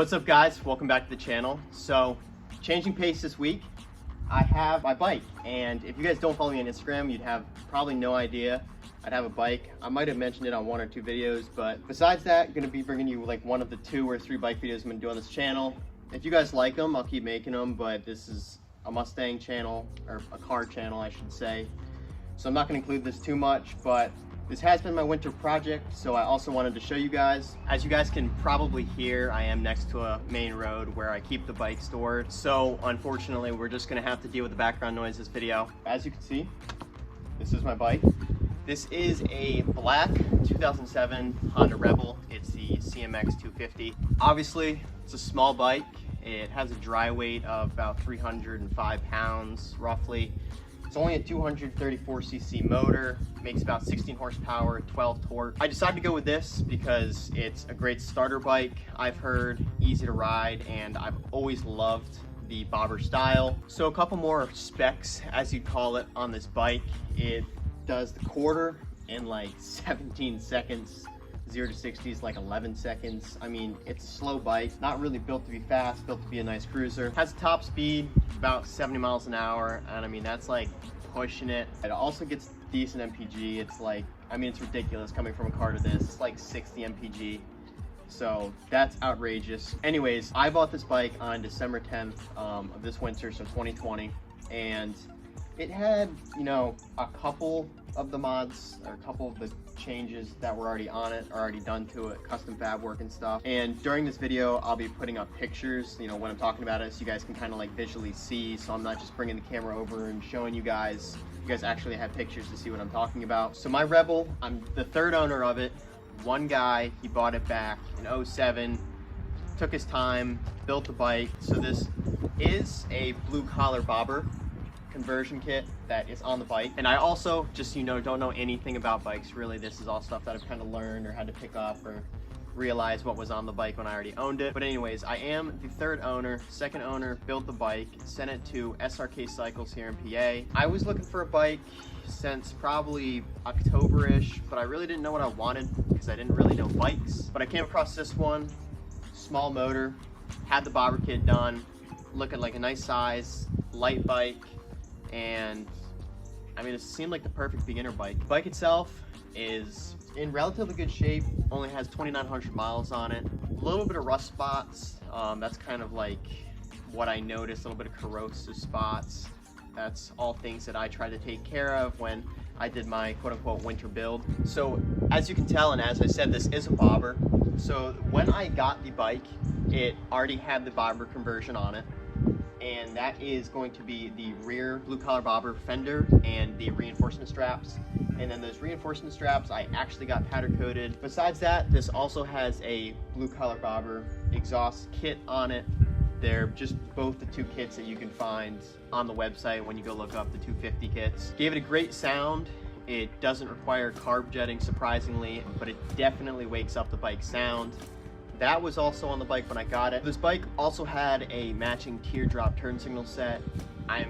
What's up, guys? Welcome back to the channel. So, changing pace this week, I have my bike, and if you guys don't follow me on Instagram, you'd have probably no idea I'd have a bike. I might have mentioned it on one or two videos, but besides that, I'm gonna be bringing you like one of the 2 or 3 bike videos I'm gonna do on this channel. If you guys like them, I'll keep making them, but this is a Mustang channel, or a car channel, I should say. So I'm not gonna include this too much, but this has been my winter project, so I also wanted to show you guys. As you guys can probably hear, I am next to a main road where I keep the bike stored. So unfortunately, we're just gonna have to deal with the background noise this video. As you can see, this is my bike. This is a black 2007 Honda Rebel. It's the CMX 250. Obviously, it's a small bike. It has a dry weight of about 305 pounds, roughly. It's only a 234cc motor, makes about 16 horsepower, 12 torque. I decided to go with this because it's a great starter bike, I've heard, easy to ride, and I've always loved the bobber style. So a couple more specs, as you'd call it, on this bike. It does the quarter in like 17 seconds. 0 to 60 is like 11 seconds. I mean, it's a slow bike, not really built to be fast, built to be a nice cruiser. Has a top speed about 70 miles an hour, and I mean, that's like pushing it. It also gets decent MPG. It's like, I mean, it's ridiculous coming from a car to this. It's like 60 MPG. So that's outrageous. Anyways, I bought this bike on December 10th of this winter, so 2020, and it had, you know, a couple of the mods, or a couple of the changes that were already on it, are already done to it, custom fab work and stuff. And during this video, I'll be putting up pictures, you know, when I'm talking about it, so you guys can kind of like visually see, so I'm not just bringing the camera over and showing you guys. You guys actually have pictures to see what I'm talking about. So my Rebel, I'm the 3rd owner of it. One guy, he bought it back in 07, took his time, built the bike. So this is a blue collar bobber conversion kit that is on the bike. And I also, just so you know, don't know anything about bikes really. This is all stuff that I've kind of learned or had to pick up or realize what was on the bike when I already owned it. But anyways, I am the 3rd owner. 2nd owner built the bike, sent it to SRK Cycles here in PA. I was looking for a bike since probably October-ish, but I really didn't know what I wanted because I didn't really know bikes. But I came across this one, small motor, had the bobber kit done, looking like a nice size, light bike, and I mean, it seemed like the perfect beginner bike. The bike itself is in relatively good shape, only has 2,900 miles on it. A little bit of rust spots, that's kind of like what I noticed, a little bit of corrosive spots. That's all things that I tried to take care of when I did my quote-unquote winter build. So as you can tell, and as I said, this is a bobber. So when I got the bike, it already had the bobber conversion on it, and that is going to be the rear blue collar bobber fender and the reinforcement straps. And then those reinforcement straps I actually got powder coated. Besides that, this also has a blue collar bobber exhaust kit on it. They're just both the 2 kits that you can find on the website when you go look up the 250 kits. Gave it a great sound. It doesn't require carb jetting, surprisingly, but it definitely wakes up the bike sound. That was also on the bike when I got it. This bike also had a matching teardrop turn signal set. I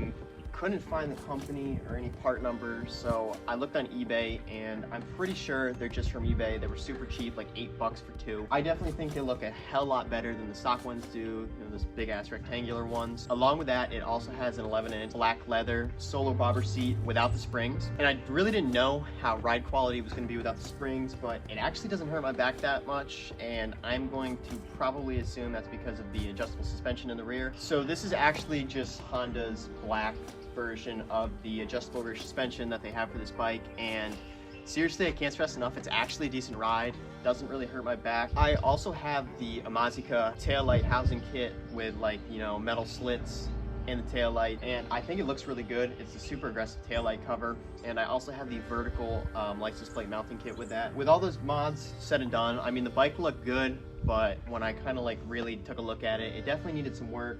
couldn't find the company or any part numbers, so I looked on eBay, and I'm pretty sure they're just from eBay. They were super cheap, like $8 for 2. I definitely think they look a hell lot better than the stock ones do, you know, those big ass rectangular ones. Along with that, it also has an 11-inch black leather solo bobber seat without the springs. And I really didn't know how ride quality was gonna be without the springs, but it actually doesn't hurt my back that much, and I'm going to probably assume that's because of the adjustable suspension in the rear. So this is actually just Honda's black version of the adjustable rear suspension that they have for this bike, and seriously, I can't stress enough, it's actually a decent ride. Doesn't really hurt my back. I also have the Amazika taillight housing kit with, like, you know, metal slits in the taillight, and I think it looks really good. It's a super aggressive taillight cover, and I also have the vertical license plate mounting kit with that. With all those mods said and done, I mean, the bike looked good, but when I kind of like really took a look at it, it definitely needed some work.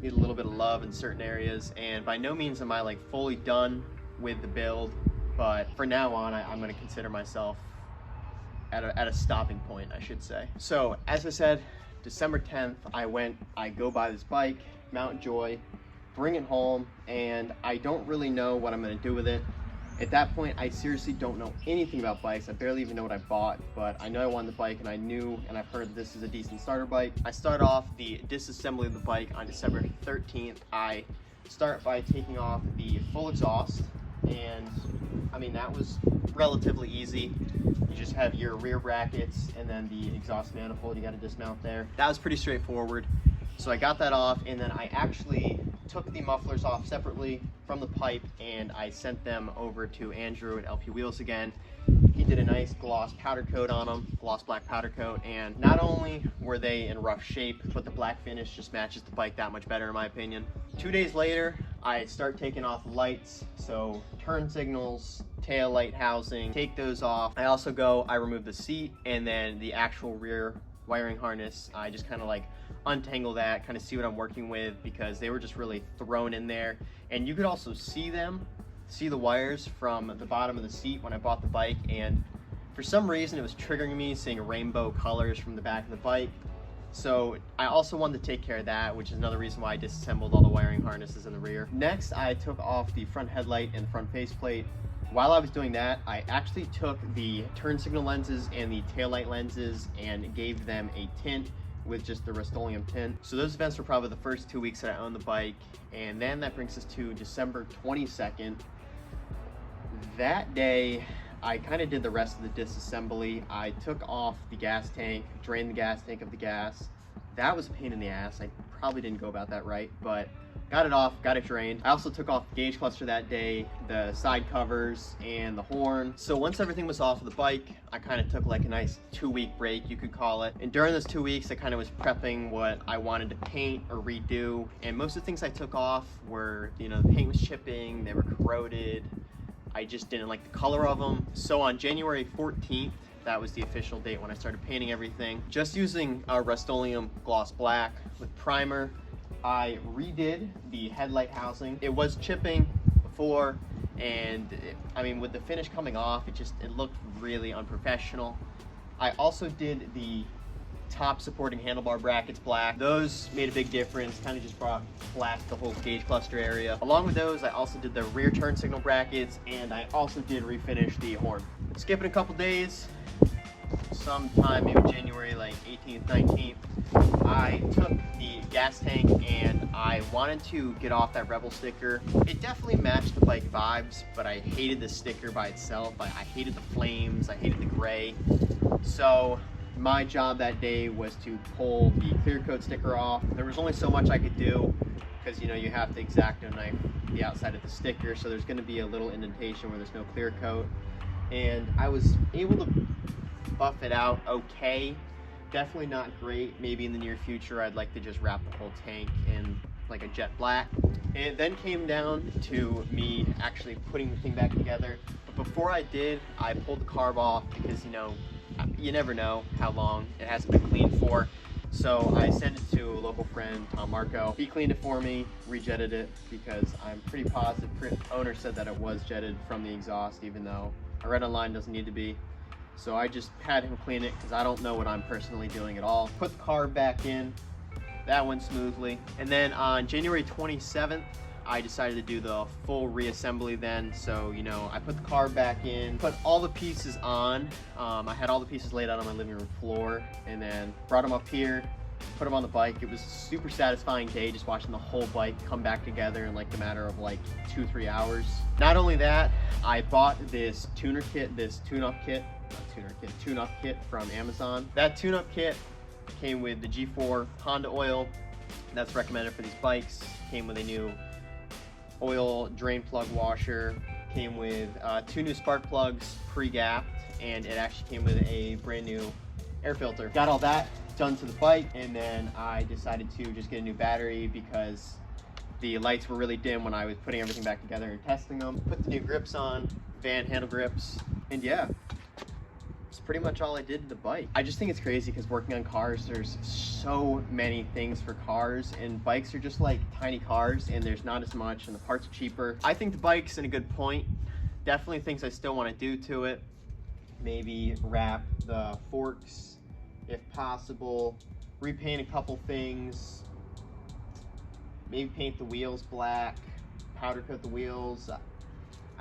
Need a little bit of love in certain areas, and by no means am I like fully done with the build, but for now on, I'm going to consider myself at a stopping point, I should say. So as I said, December 10th, I go buy this bike, Mount Joy, bring it home, and I don't really know what I'm going to do with it. At that point, I seriously don't know anything about bikes. I barely even know what I bought, but I know I wanted the bike, and I knew, and I've heard this is a decent starter bike. I start off the disassembly of the bike on December 13th. I start by taking off the full exhaust, and I mean, that was relatively easy. You just have your rear brackets and then the exhaust manifold you got to dismount there. That was pretty straightforward. So I got that off, and then I actually took the mufflers off separately from the pipe, and I sent them over to Andrew at LP Wheels again. He did a nice gloss powder coat on them, gloss black powder coat, and not only were they in rough shape, but the black finish just matches the bike that much better in my opinion. 2 days later, I start taking off lights, so turn signals, tail light housing, take those off. I remove the seat, and then the actual rear wiring harness, I just kind of like untangle that, kind of see what I'm working with, because they were just really thrown in there. And you could also see the wires from the bottom of the seat when I bought the bike, and for some reason it was triggering me seeing rainbow colors from the back of the bike. So I also wanted to take care of that, which is another reason why I disassembled all the wiring harnesses in the rear. Next, I took off the front headlight and the front faceplate. While I was doing that, I actually took the turn signal lenses and the taillight lenses and gave them a tint with just the Rust-Oleum tint. So those events were probably the first 2 weeks that I owned the bike, and then that brings us to December 22nd. That day, I kind of did the rest of the disassembly. I took off the gas tank, drained the gas tank of the gas. That was a pain in the ass. I probably didn't go about that right, but got it off, got it drained. I also took off the gauge cluster that day, the side covers, and the horn. So once everything was off of the bike, I kind of took like a nice 2-week break, you could call it. And during those 2 weeks, I kind of was prepping what I wanted to paint or redo. And most of the things I took off were, you know, the paint was chipping, they were corroded. I just didn't like the color of them. So on January 14th, that was the official date when I started painting everything. Just using Rust-Oleum gloss black with primer, I redid the headlight housing. It was chipping before, and I mean, with the finish coming off, it looked really unprofessional. I also did the top supporting handlebar brackets black. Those made a big difference, kind of just brought black to the whole gauge cluster area. Along with those, I also did the rear turn signal brackets, and I also did refinish the horn. Skipping a couple days, sometime maybe January like 18th, 19th, I took the gas tank and I wanted to get off that Rebel sticker. It definitely matched the bike vibes, but I hated the sticker by itself. I hated the flames, I hated the gray. So my job that day was to pull the clear coat sticker off. There was only so much I could do, because you know, you have to X-Acto knife the outside of the sticker, so there's going to be a little indentation where there's no clear coat. And I was able to buff it out okay. Definitely not great. Maybe in the near future I'd like to just wrap the whole tank in like a jet black. And it then came down to me actually putting the thing back together. But before I did, I pulled the carb off, because you know, you never know how long it hasn't been cleaned for. So I sent it to a local friend, Tom Marco. He cleaned it for me, rejetted it, because I'm pretty positive owner said that it was jetted from the exhaust, even though I read online it doesn't need to be. So I just had him clean it, because I don't know what I'm personally doing at all. Put the carb back in, that went smoothly. And then on January 27th, I decided to do the full reassembly then. So, you know, I put the carb back in, put all the pieces on. I had all the pieces laid out on my living room floor, and then brought them up here, put them on the bike. It was a super satisfying day just watching the whole bike come back together in like the matter of like 2-3 hours. Not only that, I bought this tune-up kit from Amazon. That tune-up kit came with the G4 Honda oil that's recommended for these bikes, came with a new oil drain plug washer, came with 2 new spark plugs pre-gapped, and it actually came with a brand new air filter. Got all that done to the bike, and then I decided to just get a new battery because the lights were really dim when I was putting everything back together and testing them. Put the new grips on, van handle grips, and yeah, it's pretty much all I did to the bike. I just think it's crazy because working on cars, there's so many things for cars, and bikes are just like tiny cars, and there's not as much, and the parts are cheaper. I think the bike's in a good point. Definitely things I still want to do to it. Maybe wrap the forks if possible, repaint a couple things, maybe paint the wheels black, powder coat the wheels.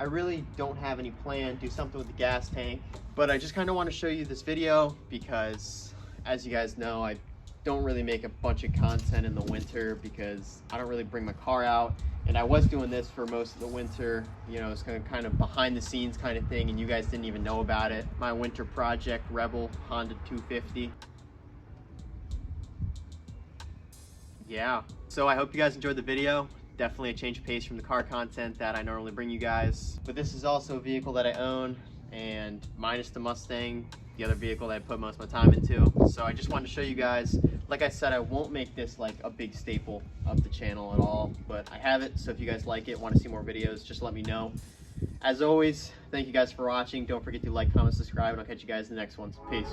I really don't have any plan, do something with the gas tank, but I just kind of want to show you this video because, as you guys know, I don't really make a bunch of content in the winter because I don't really bring my car out. And I was doing this for most of the winter, you know, it's kind of behind the scenes kind of thing, and you guys didn't even know about it. My winter project, Rebel Honda 250. Yeah, so I hope you guys enjoyed the video. Definitely a change of pace from the car content that I normally bring you guys. But this is also a vehicle that I own, and minus the Mustang, the other vehicle that I put most of my time into. So I just wanted to show you guys. Like I said, I won't make this like a big staple of the channel at all, but I have it. So if you guys like it, want to see more videos, just let me know. As always, thank you guys for watching. Don't forget to like, comment, subscribe, and I'll catch you guys in the next ones. Peace.